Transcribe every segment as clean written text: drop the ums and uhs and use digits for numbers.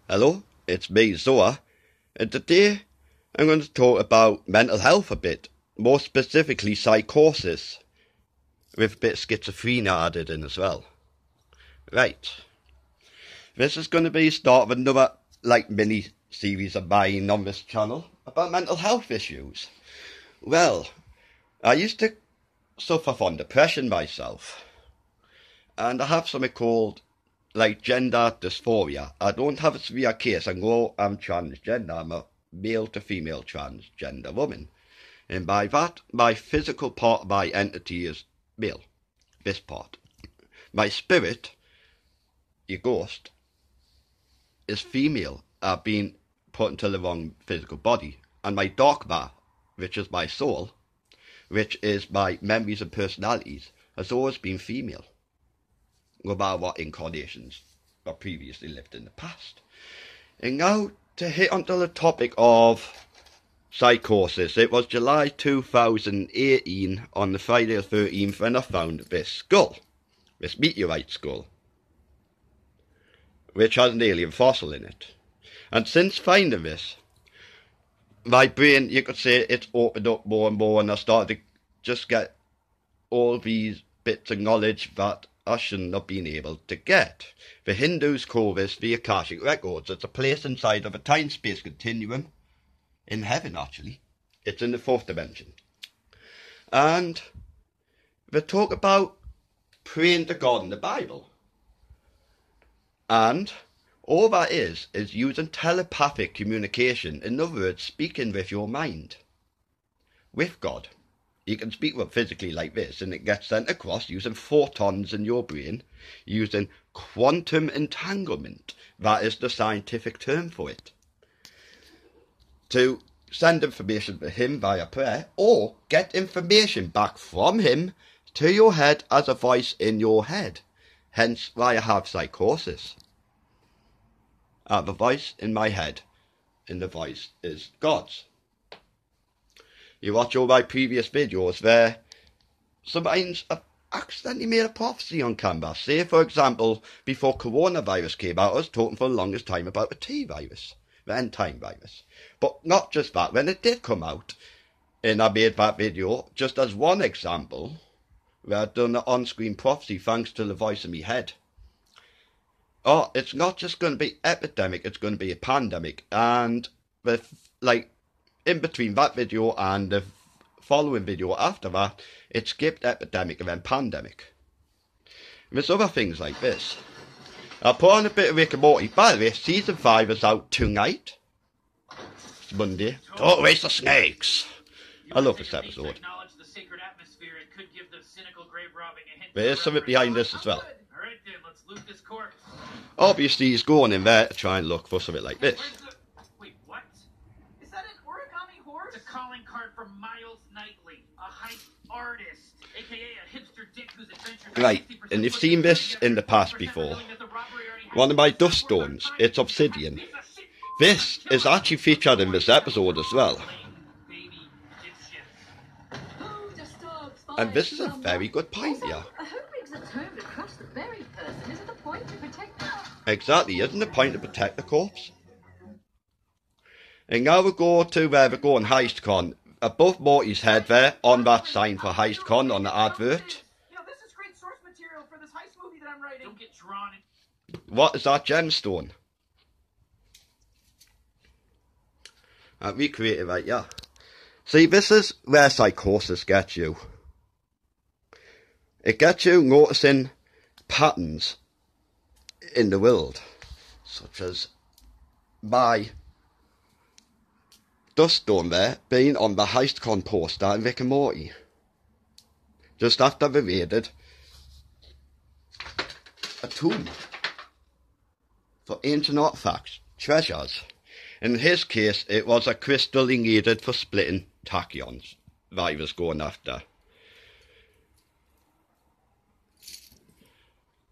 Hello, it's me, Zoa, and today I'm going to talk about mental health a bit, more specifically psychosis, with a bit of schizophrenia added in as well. Right, this is going to be the start of another mini series of mine on this channel about mental health issues. Well, I used to suffer from depression myself, and I have something called gender dysphoria. I don't have a severe case. I know I'm transgender. I'm a male to female transgender woman. And by that, my physical part of my entity is male. This part. My spirit, your ghost, is female. I've been put into the wrong physical body. And my dogma, which is my soul, which is my memories and personalities, has always been female, no matter what incarnations I previously lived in the past. And now to hit onto the topic of psychosis. It was July 2018 on the Friday the 13th when I found this skull, this meteorite skull, which has an alien fossil in it. And since finding this, my brain, you could say, it's opened up more and more, and I started to just get all these bits of knowledge that I shouldn't have been able to get. The Hindus call this the Akashic Records. It's a place inside of a time-space continuum, in heaven actually. It's in the fourth dimension. And they talk about praying to God in the Bible. And all that is using telepathic communication. In other words, speaking with your mind, with God. You can speak with physically like this, and it gets sent across using photons in your brain, using quantum entanglement. That is the scientific term for it. To send information to him via prayer, or get information back from him to your head as a voice in your head. Hence why I have psychosis. I have a voice in my head, and the voice is God's. You watch all my previous videos where sometimes I've accidentally made a prophecy on canvas. Say, for example, before coronavirus came out, I was talking for the longest time about the T-virus, the end-time virus. But not just that, when it did come out, and I made that video, just as one example, where I'd done an on-screen prophecy thanks to the voice in my head. Oh, it's not just going to be epidemic, it's going to be a pandemic. And with, in between that video and the following video after that, it skipped epidemic and then pandemic. And there's other things like this. I'll put on a bit of Rick and Morty. By the way, season 5 is out tonight. It's Monday. Don't waste the snakes. I love this episode. There's something behind this as well. Alright then, let's loot this corpse. Obviously he's going in there to try and look for something like this. Wait, what? Is that an origami horse? It's a calling card from Miles Knightley, a hype artist, aka a hipster dick whose adventures... Right, and you've seen this in the past before. One of my dust stones, it's obsidian. This is actually featured in this episode as well. And this is a very good point here. Exactly, isn't the point to protect the corpse? And now we go to where we're going, HeistCon. Above Morty's head there, on that sign for HeistCon on the advert. You know, this is great source material for this heist movie that I'm writing. Don't get drawn in. What is that gemstone? I recreate it right, yeah. See, this is where psychosis gets you. It gets you noticing patterns in the world, such as my dust storm there being on the HeistCon poster in Rick and Morty. Just after we raided a tomb for ancient artifacts, treasures. In his case, it was a crystal he needed for splitting tachyons that he was going after.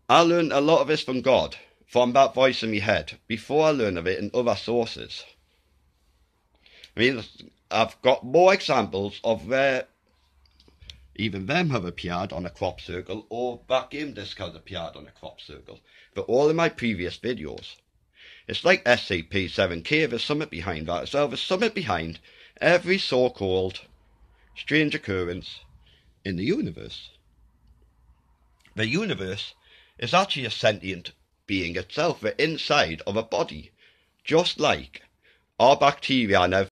I learned a lot of this from God, from that voice in my head, before I learned of it in other sources. I mean, I've got more examples of where even them have appeared on a crop circle, or that game disc has appeared on a crop circle, but all in my previous videos. It's like SCP-7K, there's something behind that as well. There's something behind every so-called strange occurrence in the universe. The universe is actually a sentient being itself. We're inside of a body, just like our bacteria and everything